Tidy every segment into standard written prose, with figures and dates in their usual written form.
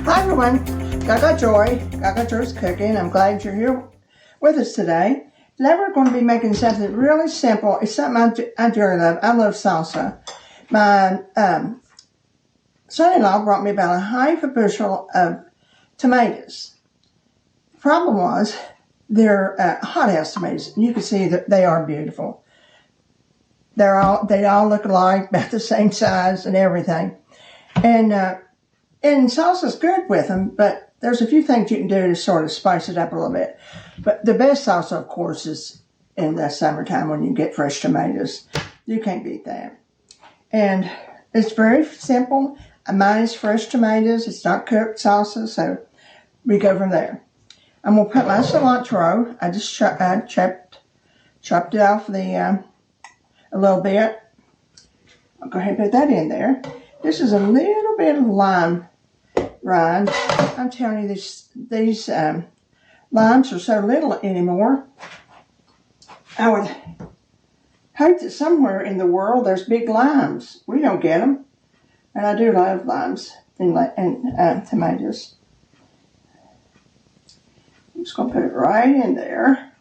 Hi everyone, Gagajoy's cooking. I'm glad you're here with us today. Today we're going to be making something really simple. It's something I dearly love. I love salsa. My son-in-law brought me about a half a bushel of tomatoes. The problem was they're hothouse tomatoes. You can see that they are beautiful. They all look alike, about the same size and everything. And salsa's good with them, but there's a few things you can do to sort of spice it up a little bit. But the best salsa, of course, is in the summertime when you get fresh tomatoes. You can't beat that. And it's very simple. Mine is fresh tomatoes. It's not cooked salsa, so we go from there. I'm going to put my cilantro. I just chopped it off a little bit. I'll go ahead and put that in there. This is a little bit of lime rind. I'm telling you, these limes are so little anymore. I would hope that somewhere in the world there's big limes. We don't get them. And I do love limes and tomatoes. I'm just going to put it right in there.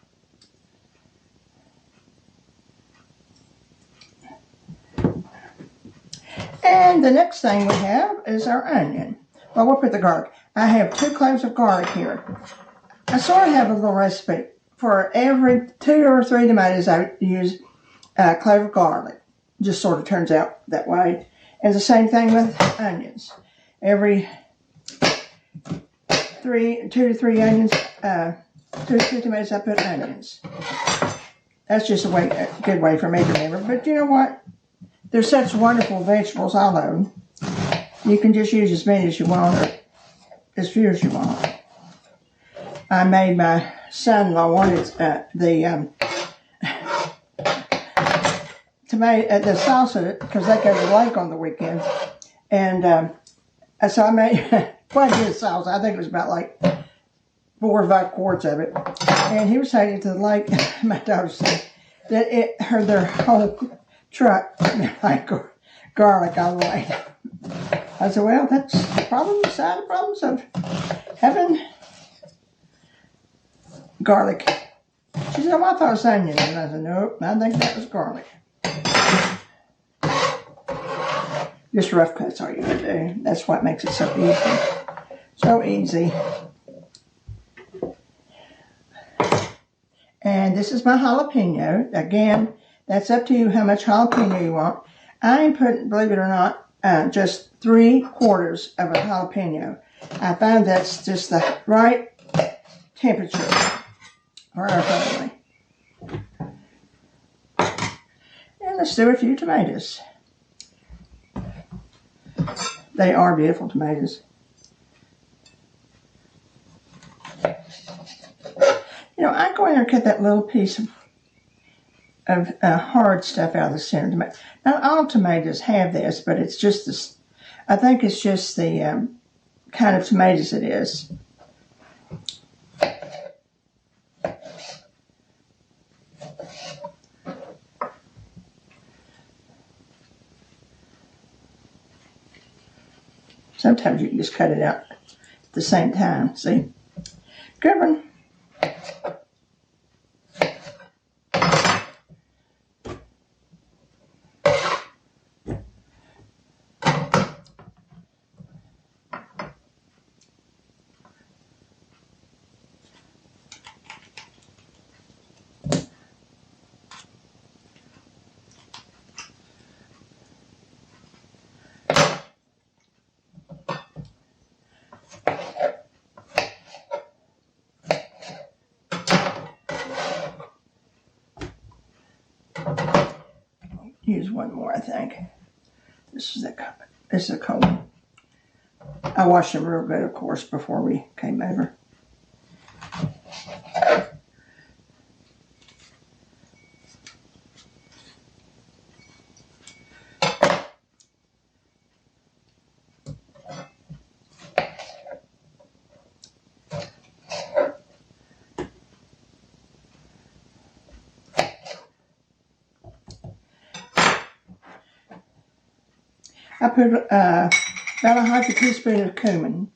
And the next thing we have is our onion. Well, we'll put the garlic. I have 2 cloves of garlic here. I sort of have a little recipe. For every 2 or 3 tomatoes, I use a clove of garlic. Just sort of turns out that way. And the same thing with onions. Every 2 to 3 onions, 2 to 3 tomatoes, I put onions. That's just a good way for me to remember. But you know what? They're such wonderful vegetables, all of them. You can just use as many as you want or as few as you want. I made my son-in-law wanted the salsa because they go to the lake on the weekends. And so I made quite a bit of salsa. I think it was about like 4 or 5 quarts of it. And he was taking it to the lake. My daughter said that their whole truck smelled like garlic all the way. I said, well, that's probably the side of problems of having garlic. She said, well, I thought it was onion. And I said, nope, I think that was garlic. Just rough cuts all you gotta do. That's what makes it so easy. So easy. And this is my jalapeno. Again, that's up to you how much jalapeno you want. I am putting, believe it or not, just 3/4 of a jalapeno. I find that's just the right temperature for our family. And let's do a few tomatoes. They are beautiful tomatoes. You know, I go in there and cut that little piece of hard stuff out of the center tomato. Not all tomatoes have this, but it's just this. I think it's just the kind of tomatoes it is. Sometimes you can just cut it out at the same time. See? Good one. Use one more, I think. This is a cold one. I washed them real good, of course, before we came over. I put about a half a teaspoon of cumin.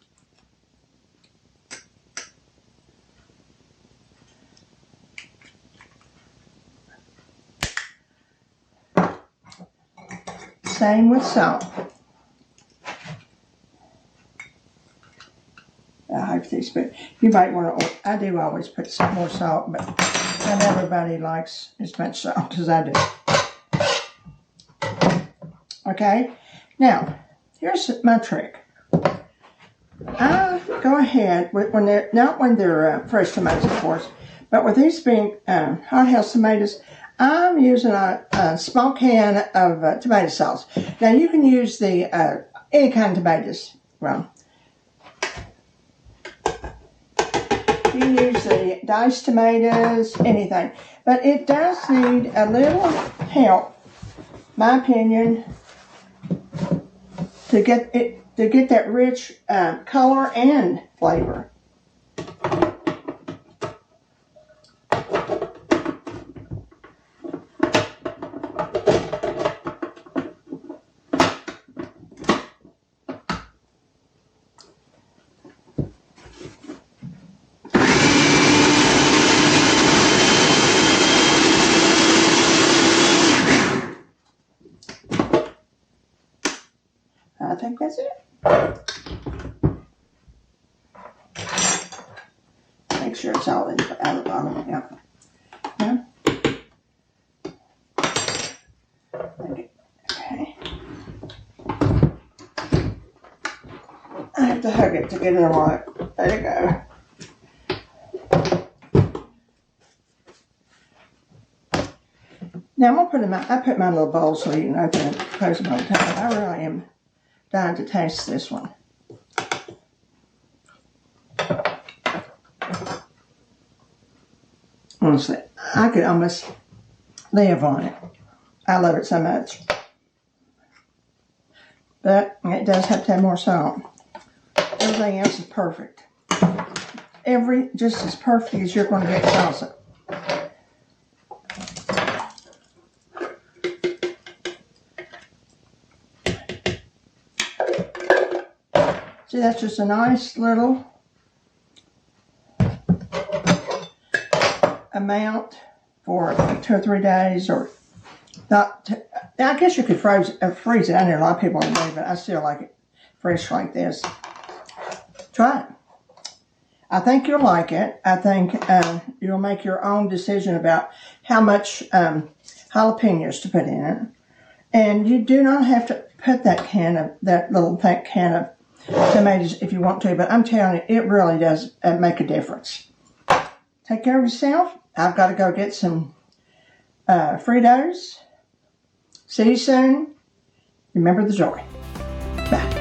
same with salt. A half teaspoon. You might want to, I do always put some more salt, but not everybody likes as much salt as I do. Okay, now, here's my trick. I go ahead, when they're, not when they're fresh tomatoes, of course, but with these being hothouse tomatoes, I'm using a small can of tomato sauce. Now, you can use the any kind of tomatoes. Well, you can use the diced tomatoes, anything. But it does need a little help, my opinion, to get that rich color and flavor. I think that's it. Make sure it's all in out of the bottom. Yeah. Yeah. Okay. I have to hug it to get it on. There you go. Now I'm gonna put them out. I put my little bowl so you can open and close them all the time. I really am dying to taste this one. Honestly, I could almost live on it. I love it so much. But it does have to have more salt. Everything else is perfect. Just as perfect as you're going to get salsa. See, that's just a nice little amount for 2 or 3 days, or not. I guess you could freeze it. I know a lot of people do, but I still like it fresh like this. Try it. I think you'll like it. I think you'll make your own decision about how much jalapenos to put in it, and you do not have to put that little thick can of tomatoes if you want to, but I'm telling you, it really does make a difference. Take care of yourself. I've got to go get some Fritos. See you soon. Remember the joy. Bye.